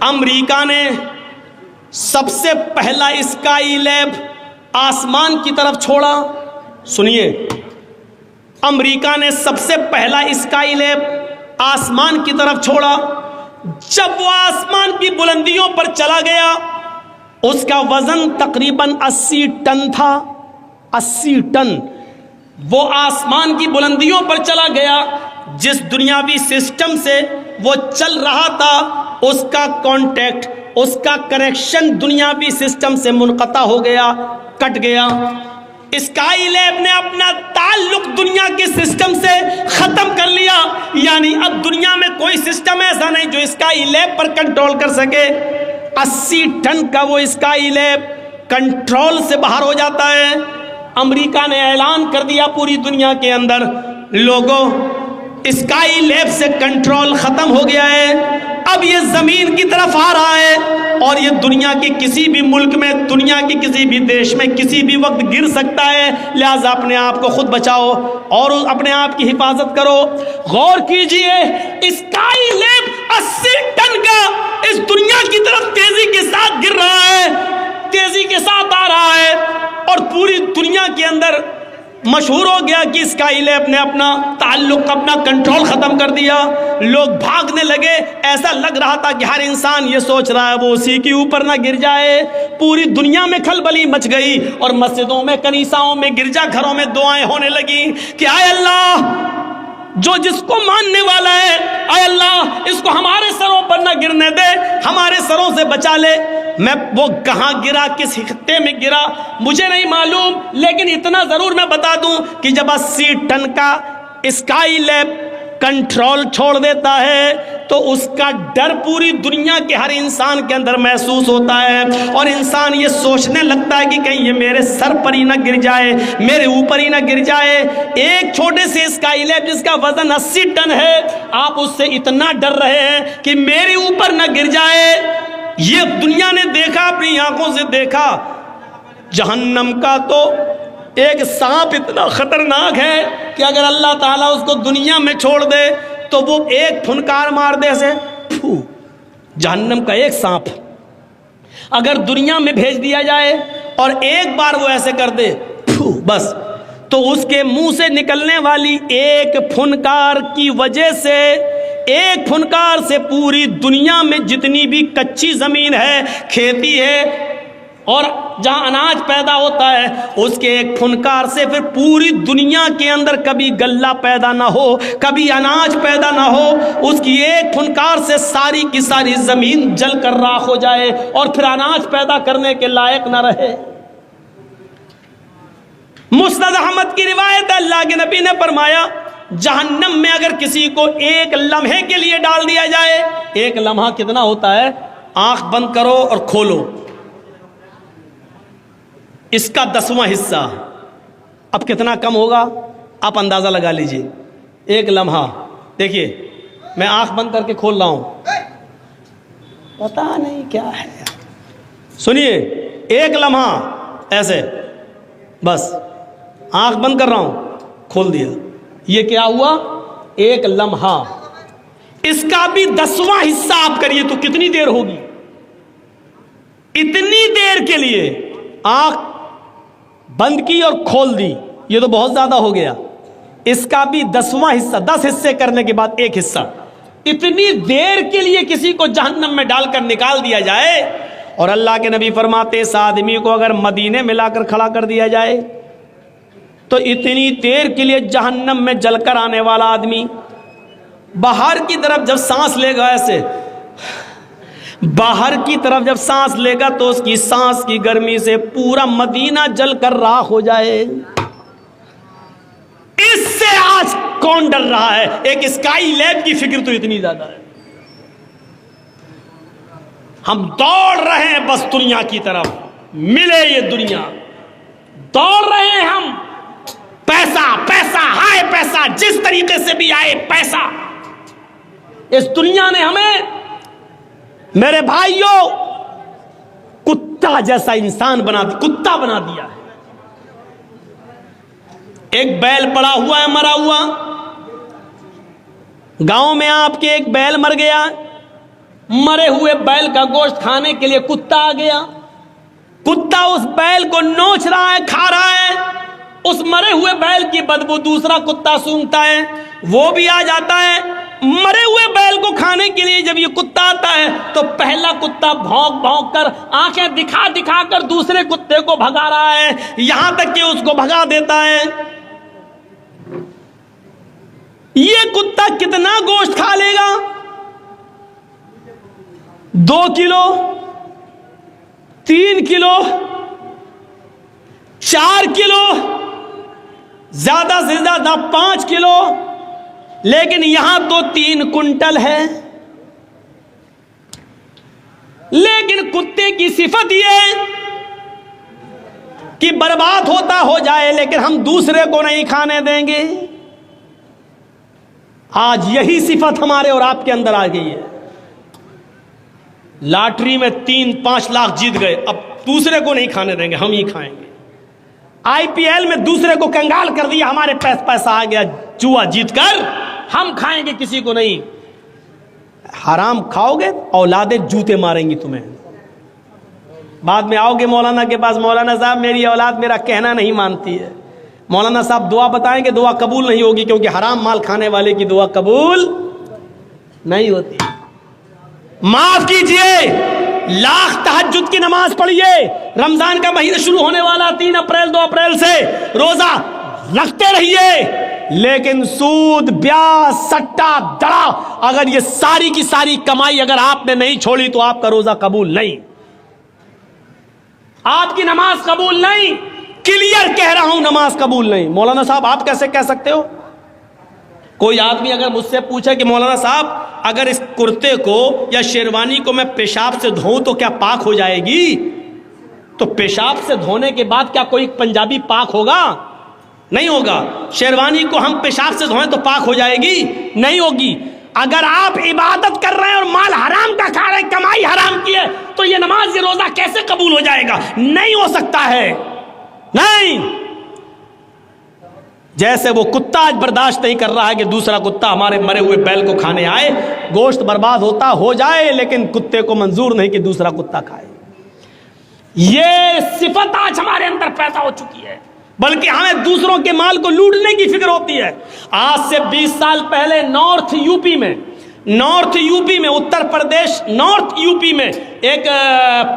امریکہ نے سب سے پہلا اسکائی لیب آسمان کی طرف چھوڑا. سنیے، امریکہ نے سب سے پہلا اسکائی لیب آسمان کی طرف چھوڑا. جب وہ آسمان کی بلندیوں پر چلا گیا، اس کا وزن تقریباً 80 ٹن تھا. 80 ٹن. وہ آسمان کی بلندیوں پر چلا گیا. جس دنیاوی سسٹم سے وہ چل رہا تھا، اس کا کانٹیکٹ، اس کا کنیکشن دنیاوی سسٹم سے منقطع ہو گیا، کٹ گیا. اسکائی لیب نے اپنا تعلق دنیا کے سسٹم سے ختم کر لیا. یعنی اب دنیا میں کوئی سسٹم ایسا نہیں جو اسکائی لیب پر کنٹرول کر سکے. 80 ٹن کا وہ اسکائی لیب کنٹرول سے باہر ہو جاتا ہے. امریکہ نے اعلان کر دیا پوری دنیا کے اندر، لوگوں اسکائی لیب سے کنٹرول ختم ہو گیا ہے، اب یہ زمین کی طرف آ رہا ہے اور یہ دنیا کے کسی بھی ملک میں، دنیا کے کسی بھی دیش میں کسی بھی وقت گر سکتا ہے. لہٰذا اپنے آپ کو خود بچاؤ اور اپنے آپ کی حفاظت کرو. غور کیجئے، اسکائی لیب 80 ٹن کا اس دنیا کی طرف تیزی کے ساتھ گر رہا ہے، تیزی کے ساتھ آ رہا ہے، اور پوری دنیا کے اندر مشہور ہو گیا کہ اسکائی لیب نے اپنا تعلق، اپنا کنٹرول ختم کر دیا. لوگ بھاگنے لگے. ایسا لگ رہا تھا کہ ہر انسان یہ سوچ رہا ہے وہ اسی کے اوپر نہ گر جائے. پوری دنیا میں کھلبلی مچ گئی اور مسجدوں میں، کنیساؤں میں، گرجا گھروں میں دعائیں ہونے لگیں کہ اے اللہ، جو جس کو ماننے والا ہے، اے اللہ اس کو ہمارے سروں پر نہ گرنے دے، ہمارے سروں سے بچا لے. میں وہ کہاں گرا، کس خطے میں گرا مجھے نہیں معلوم، لیکن اتنا ضرور میں بتا دوں کہ جب 80 ٹن کا اسکائی لیب کنٹرول چھوڑ دیتا ہے تو اس کا ڈر پوری دنیا کے ہر انسان کے اندر محسوس ہوتا ہے، اور انسان یہ سوچنے لگتا ہے کہ کہیں یہ میرے سر پر ہی نہ گر جائے، میرے اوپر ہی نہ گر جائے. ایک چھوٹے سے اسکائی لیب جس کا وزن 80 ٹن ہے، آپ اس سے اتنا ڈر رہے ہیں کہ میرے اوپر نہ گر جائے. یہ دنیا نے دیکھا، اپنی آنکھوں سے دیکھا. جہنم کا تو ایک سانپ اتنا خطرناک ہے کہ اگر اللہ تعالیٰ اس کو دنیا میں چھوڑ دے تو وہ ایک پھنکار مار دے سے پھو. جہنم کا ایک سانپ اگر دنیا میں بھیج دیا جائے اور ایک بار وہ ایسے کر دے پھو، بس، تو اس کے منہ سے نکلنے والی ایک پھنکار کی وجہ سے، ایک پھنکار سے پوری دنیا میں جتنی بھی کچی زمین ہے، کھیتی ہے اور جہاں اناج پیدا ہوتا ہے، اس کے ایک پھنکار سے پھر پوری دنیا کے اندر کبھی غلہ پیدا نہ ہو، کبھی اناج پیدا نہ ہو. اس کی ایک پھنکار سے ساری کی ساری زمین جل کر راکھ ہو جائے اور پھر اناج پیدا کرنے کے لائق نہ رہے. مسند احمد کی روایت ہے، اللہ کے نبی نے فرمایا جہنم میں اگر کسی کو ایک لمحے کے لیے ڈال دیا جائے، ایک لمحہ کتنا ہوتا ہے؟ آنکھ بند کرو اور کھولو، اس کا 10واں حصہ. اب کتنا کم ہوگا آپ اندازہ لگا لیجئے. ایک لمحہ، دیکھیے میں آنکھ بند کر کے کھول رہا ہوں، پتہ نہیں کیا ہے. سنیے، ایک لمحہ ایسے، بس آنکھ بند کر رہا ہوں، کھول دیا. یہ کیا ہوا؟ ایک لمحہ. اس کا بھی 10واں حصہ آپ کریے تو کتنی دیر ہوگی؟ اتنی دیر کے لیے آنکھ بند کی اور کھول دی، یہ تو بہت زیادہ ہو گیا. اس کا بھی 10واں حصہ، 10 حصے کرنے کے بعد ایک حصہ. اتنی دیر کے لیے کسی کو جہنم میں ڈال کر نکال دیا جائے، اور اللہ کے نبی فرماتے اس آدمی کو اگر مدینے میں لا کر کھڑا کر دیا جائے تو اتنی دیر کے لیے جہنم میں جل کر آنے والا آدمی باہر کی طرف جب سانس لے گا، ایسے باہر کی طرف جب سانس لے گا تو اس کی سانس کی گرمی سے پورا مدینہ جل کر راکھ ہو جائے. اس سے آج کون ڈر رہا ہے؟ ایک اسکائی لیب کی فکر تو اتنی زیادہ ہے. ہم دوڑ رہے ہیں بس دنیا کی طرف، ملے یہ دنیا، دوڑ رہے ہیں ہم. پیسہ پیسہ ہائے پیسہ، جس طریقے سے بھی آئے پیسہ. اس دنیا نے ہمیں میرے بھائیوں کتا جیسا انسان بنا دیا، کتا بنا دیا ہے. ایک بیل پڑا ہوا ہے مرا ہوا، گاؤں میں آپ کے ایک بیل مر گیا، مرے ہوئے بیل کا گوشت کھانے کے لیے کتا آ گیا. کتا اس بیل کو نوچ رہا ہے, کھا رہا ہے. اس مرے ہوئے بیل کی بدبو دوسرا کتا سونگتا ہے, وہ بھی آ جاتا ہے. مرے ہوئے بیل کو کھانے کے لیے جب یہ کتا آتا ہے تو پہلا کتا بھونک بھونک کر آنکھیں دکھا دکھا کر دوسرے کتے کو بھگا رہا ہے, یہاں تک کہ اس کو بھگا دیتا ہے. یہ کتا کتنا گوشت کھا لے گا؟ 2 کلو, 3 کلو, 4 کلو, زیادہ سے زیادہ 5 کلو, لیکن یہاں تو 3 کنٹل ہے. لیکن کتے کی صفت یہ ہے کہ برباد ہوتا ہو جائے لیکن ہم دوسرے کو نہیں کھانے دیں گے. آج یہی صفت ہمارے اور آپ کے اندر آ گئی ہے. لاٹری میں 3-5 لاکھ جیت گئے, اب دوسرے کو نہیں کھانے دیں گے, ہم ہی کھائیں گے. IPL میں دوسرے کو کنگال کر دیا, ہمارے پاس پیسہ آ گیا, جوا جیت کر ہم کھائیں گے, کسی کو نہیں. حرام کھاؤ گے اولادیں جوتے ماریں گی تمہیں. بعد میں آؤ گے مولانا کے پاس, مولانا صاحب میری اولاد میرا کہنا نہیں مانتی ہے. مولانا صاحب دعا بتائیں گے, دعا قبول نہیں ہوگی کیونکہ حرام مال کھانے والے کی دعا قبول نہیں ہوتی. معاف کیجئے, لاکھ تہجد کی نماز پڑھیے. رمضان کا مہینہ شروع ہونے والا 3 اپریل 2 اپریل سے روزہ رکھتے رہیے, لیکن سود, بیاج, سٹا, دڑا, اگر یہ ساری کی ساری کمائی اگر آپ نے نہیں چھوڑی تو آپ کا روزہ قبول نہیں, آپ کی نماز قبول نہیں. کلیئر کہہ رہا ہوں, نماز قبول نہیں. مولانا صاحب آپ کیسے کہہ سکتے ہو؟ کوئی آدمی اگر مجھ سے پوچھے کہ مولانا صاحب اگر اس کرتے کو یا شیروانی کو میں پیشاب سے دھوؤں تو کیا پاک ہو جائے گی؟ تو پیشاب سے دھونے کے بعد کیا کوئی پنجابی پاک ہوگا؟ نہیں ہوگا. شیروانی کو ہم پیشاب سے دھوئیں تو پاک ہو جائے گی؟ نہیں ہوگی. اگر آپ عبادت کر رہے ہیں اور مال حرام کا کھا رہے ہیں, کمائی حرام کی ہے, تو یہ نماز یہ روزہ کیسے قبول ہو جائے گا؟ نہیں ہو سکتا ہے, نہیں. جیسے وہ کتا آج برداشت نہیں کر رہا ہے کہ دوسرا کتا ہمارے مرے ہوئے بیل کو کھانے آئے, گوشت برباد ہوتا ہو جائے, لیکن کتے کو منظور نہیں کہ دوسرا کتا کھائے. یہ صفت آج ہمارے اندر پیدا ہو چکی ہے, بلکہ ہمیں دوسروں کے مال کو لوٹنے کی فکر ہوتی ہے. آج سے 20 سال پہلے نارتھ یو پی میں, Uttar Pradesh north U P میں ایک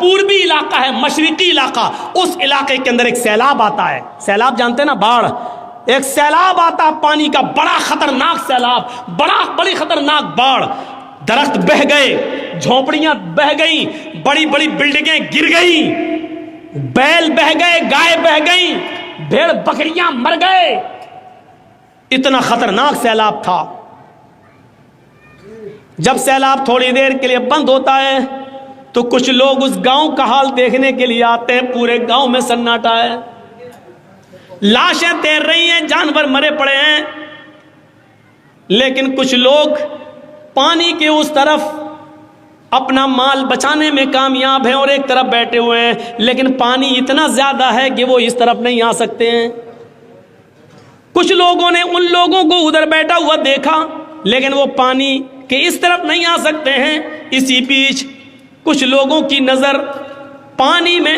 پوربی علاقہ ہے, مشرقی علاقہ, اس علاقے کے اندر ایک سیلاب آتا ہے. سیلاب جانتے نا, باڑھ. ایک سیلاب آتا ہے پانی کا, بڑا خطرناک سیلاب, بڑی خطرناک باڑھ. درخت بہہ گئے, جھونپڑیاں بہہ گئیں, بڑی بڑی بلڈنگیں گر گئیں, بیل بہہ گئے, گائے بہہ گئیں, بھیڑ بکریاں مر گئے. اتنا خطرناک سیلاب تھا. جب سیلاب تھوڑی دیر کے لیے بند ہوتا ہے تو کچھ لوگ اس گاؤں کا حال دیکھنے کے لیے آتے ہیں. پورے گاؤں میں سناٹا ہے, لاشیں تیر رہی ہیں, جانور مرے پڑے ہیں, لیکن کچھ لوگ پانی کے اس طرف اپنا مال بچانے میں کامیاب ہیں اور ایک طرف بیٹھے ہوئے ہیں, لیکن پانی اتنا زیادہ ہے کہ وہ اس طرف نہیں آ سکتے ہیں. کچھ لوگوں نے ان لوگوں کو ادھر بیٹھا ہوا دیکھا, لیکن وہ پانی کے اس طرف نہیں آ سکتے ہیں. اسی بیچ کچھ لوگوں کی نظر پانی میں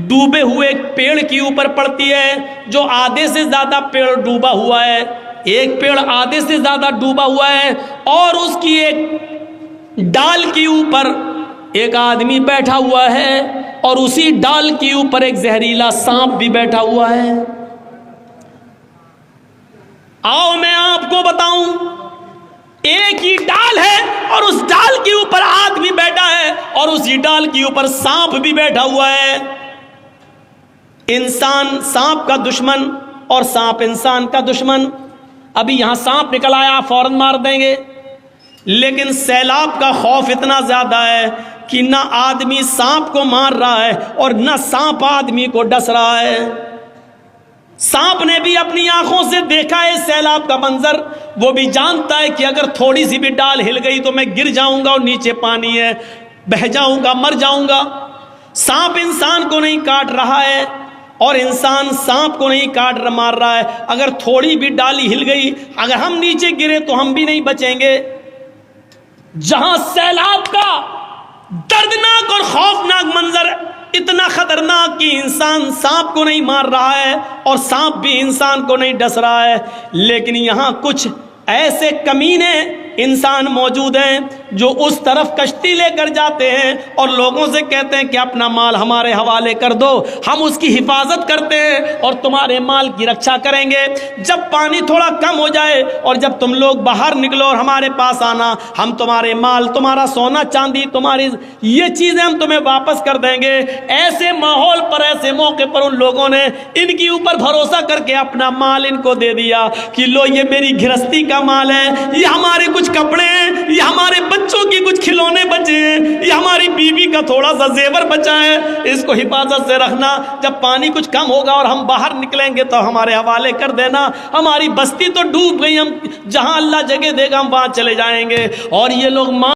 ڈوبے ہوئے ایک پیڑ کے اوپر پڑتی ہے, جو آدھے سے زیادہ پیڑ ڈوبا ہوا ہے. ایک پیڑ آدھے سے زیادہ ڈوبا ہوا ہے, اور اس کی ایک ڈال کے اوپر ایک آدمی بیٹھا ہوا ہے, اور اسی ڈال کے اوپر ایک زہریلا سانپ بھی بیٹھا ہوا ہے. آؤ میں آپ کو بتاؤں, ایک ہی ڈال ہے اور اس ڈال کے اوپر آدمی بیٹھا ہے, اور اسی ڈال کے اوپر سانپ بھی بیٹھا ہوا ہے. انسان سانپ کا دشمن اور سانپ انسان کا دشمن. ابھی یہاں سانپ نکل آیا, فوراً مار دیں گے, لیکن سیلاب کا خوف اتنا زیادہ ہے کہ نہ آدمی سانپ کو مار رہا ہے اور نہ سانپ آدمی کو ڈس رہا ہے. سانپ نے بھی اپنی آنکھوں سے دیکھا ہے سیلاب کا منظر, وہ بھی جانتا ہے کہ اگر تھوڑی سی بھی ڈال ہل گئی تو میں گر جاؤں گا اور نیچے پانی ہے, بہہ جاؤں گا, مر جاؤں گا. سانپ انسان کو نہیں کاٹ رہا ہے اور انسان سانپ کو نہیں کاٹ مار رہا ہے. اگر تھوڑی بھی ڈالی ہل گئی, اگر ہم نیچے گرے تو ہم بھی نہیں بچیں گے. جہاں سیلاب کا دردناک اور خوفناک منظر، اتنا خطرناک کہ انسان سانپ کو نہیں مار رہا ہے اور سانپ بھی انسان کو نہیں ڈس رہا ہے، لیکن یہاں کچھ ایسے کمینے انسان موجود ہیں جو اس طرف کشتی لے کر جاتے ہیں اور لوگوں سے کہتے ہیں کہ اپنا مال ہمارے حوالے کر دو، ہم اس کی حفاظت کرتے ہیں اور تمہارے مال کی رکشا کریں گے، جب پانی تھوڑا کم ہو جائے اور جب تم لوگ باہر نکلو اور ہمارے پاس آنا، ہم تمہارے مال، تمہارا سونا چاندی، تمہاری یہ چیزیں ہم تمہیں واپس کر دیں گے۔ ایسے ماحول پر، ایسے موقع پر ان لوگوں نے ان کے اوپر بھروسہ کر کے اپنا مال ان کو دے دیا کہ لو یہ میری گھرستی کا مال ہے، یہ ہمارے کچھ کپڑے ہیں، یہ ہمارے بچوں کی کچھ کھلونے بچے ہیں، یہ ہماری بیوی کا تھوڑا سا زیور بچا ہے، اس کو حفاظت سے رکھنا، جب پانی کچھ کم ہوگا اور ہم باہر نکلیں گے تو ہمارے حوالے کر دینا، ہماری بستی تو ڈوب گئی، ہم جہاں اللہ جگہ دے گا ہم وہاں چلے جائیں گے۔ اور یہ لوگ